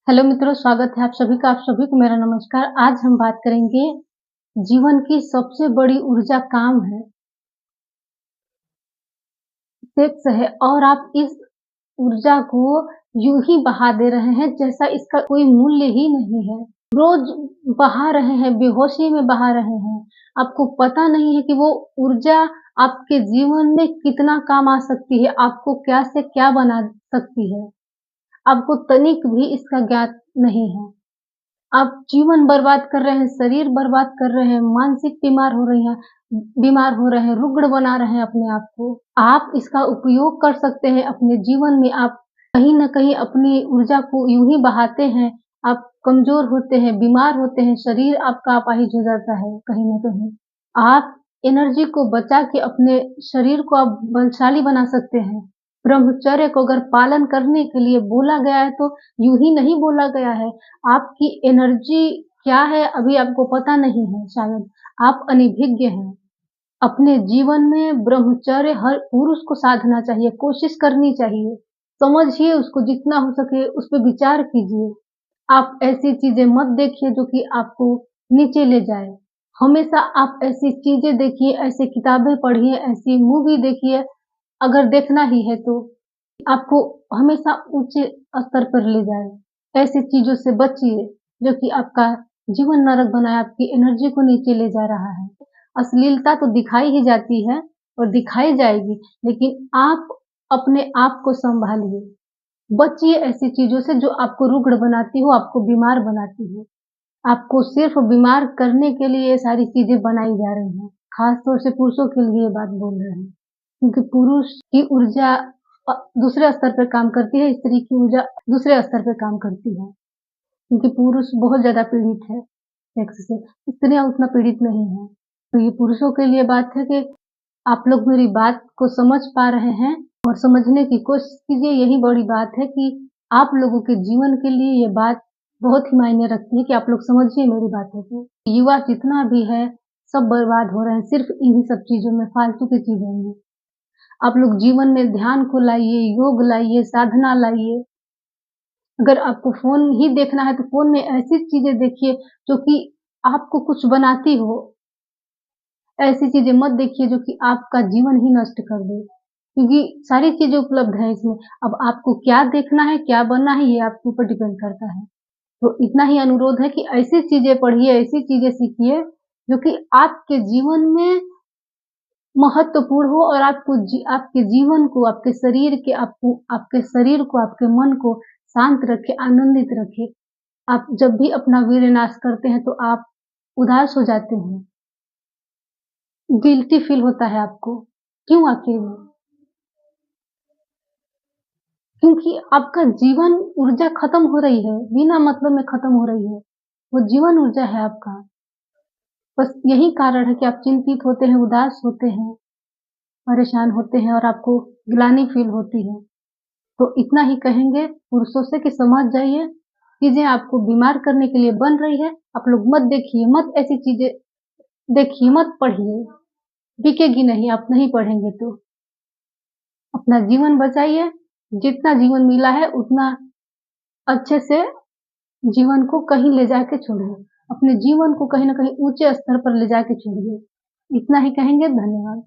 Hello मित्रों, स्वागत है आप सभी का। आप सभी को मेरा नमस्कार। आज हम बात करेंगे जीवन की सबसे बड़ी ऊर्जा काम है, सेक्स है और आप इस ऊर्जा को यूं ही बहा दे रहे हैं जैसा इसका कोई मूल्य ही नहीं है। रोज बहा रहे हैं, बेहोशी में बहा रहे हैं। आपको पता नहीं है कि वो ऊर्जा आपके जीवन में कितना काम आ सकती है, आपको क्या से क्या बना सकती है। आपको तनिक भी इसका ज्ञात नहीं है। आप जीवन बर्बाद कर रहे हैं, शरीर बर्बाद कर रहे हैं, मानसिक बीमार हो रहे हैं, रुग्ण बना रहे हैं अपने आप को। आप इसका उपयोग कर सकते हैं अपने जीवन में। आप कहीं न कहीं अपनी ऊर्जा को यूँ ही बहाते हैं, आप कमज़ोर होते हैं, बीमार होते हैं, शरीर आपका अपाहिज हो जाता है कहीं न कहीं। आप एनर्जी को बचा के अपने शरीर को आप बलशाली बना सकते हैं। ब्रह्मचर्य को अगर पालन करने के लिए बोला गया है तो यूँ ही नहीं बोला गया है। आपकी एनर्जी क्या है अभी आपको पता नहीं है शायद, आप अनभिज्ञ हैं। अपने जीवन में ब्रह्मचर्य हर पुरुष को साधना चाहिए, कोशिश करनी चाहिए। समझिए उसको जितना हो सके उस पे विचार कीजिए। आप ऐसी चीज़ें मत देखिए जो कि आपको नीचे ले जाए। हमेशा आप ऐसी चीज़ें देखिए, ऐसी किताबें पढ़िए, ऐसी मूवी देखिए, अगर देखना ही है तो आपको हमेशा ऊँचे स्तर पर ले जाए। ऐसी चीज़ों से बचिए जो कि आपका जीवन नरक बनाए, आपकी एनर्जी को नीचे ले जा रहा है। अश्लीलता तो दिखाई ही जाती है और दिखाई जाएगी, लेकिन आप अपने आप को सँभालिए। बचिए ऐसी चीज़ों से जो आपको रुग्ण बनाती हो, आपको बीमार बनाती हो। आपको सिर्फ़ बीमार करने के लिए ये सारी चीज़ें बनाई जा रही हैं। ख़ास तौर से पुरुषों के लिए ये बात बोल रहे हैं। क्योंकि पुरुष की ऊर्जा दूसरे स्तर पे काम करती है, स्त्री की ऊर्जा दूसरे स्तर पे काम करती है। क्योंकि पुरुष बहुत ज़्यादा पीड़ित है सेक्स से, स्त्रियाँ उतना पीड़ित नहीं हैं। तो ये पुरुषों के लिए बात है कि आप लोग मेरी बात को समझ पा रहे हैं और समझने की कोशिश कीजिए। यही बड़ी बात है कि आप लोगों के जीवन के लिए ये बात बहुत ही मायने रखती है कि आप लोग समझिए मेरी बातों को। युवा जितना भी है, सब बर्बाद हो रहे हैं सिर्फ़ इन्हीं सब चीज़ों में, फालतू की चीज़ों में। आप लोग जीवन में ध्यान को लाइए, योग लाइए, साधना लाइए। अगर आपको फ़ोन ही देखना है तो फ़ोन में ऐसी चीज़ें देखिए जो कि आपको कुछ बनाती हो। ऐसी चीज़ें मत देखिए जो कि आपका जीवन ही नष्ट कर दे, क्योंकि सारी चीज़ें उपलब्ध हैं इसमें। अब आपको क्या देखना है, क्या बनना है, ये आपके ऊपर डिपेंड करता है। तो इतना ही अनुरोध है कि ऐसी चीज़ें पढ़िए, ऐसी चीज़ें सीखिए जो कि आपके जीवन में महत्वपूर्ण हो और आपके जीवन को, आपके शरीर को, आपके मन को शांत रखे, आनंदित रखे। आप जब भी अपना वीर्यनाश करते हैं तो आप उदास हो जाते हैं, गिल्टी फ़ील होता है आपको। क्यों आखिर में? क्योंकि आपका जीवन ऊर्जा खत्म हो रही है, बिना मतलब में खत्म हो रही है। वो जीवन ऊर्जा है आपका। बस यही कारण है कि आप चिंतित होते हैं, उदास होते हैं, परेशान होते हैं और आपको ग्लानि फ़ील होती है। तो इतना ही कहेंगे पुरुषों से कि समझ जाइए, चीज़ें आपको बीमार करने के लिए बन रही है। आप लोग मत देखिए, मत ऐसी चीज़ें देखिए, मत पढ़िए, बिकेगी नहीं आप नहीं पढ़ेंगे तो। अपना जीवन बचाइए, जितना जीवन मिला है उतना अच्छे से जीवन को कहीं ले जाके छोड़िए। अपने जीवन को कहीं न कहीं ऊँचे स्तर पर ले जाके छोड़िए। इतना ही कहेंगे, धन्यवाद।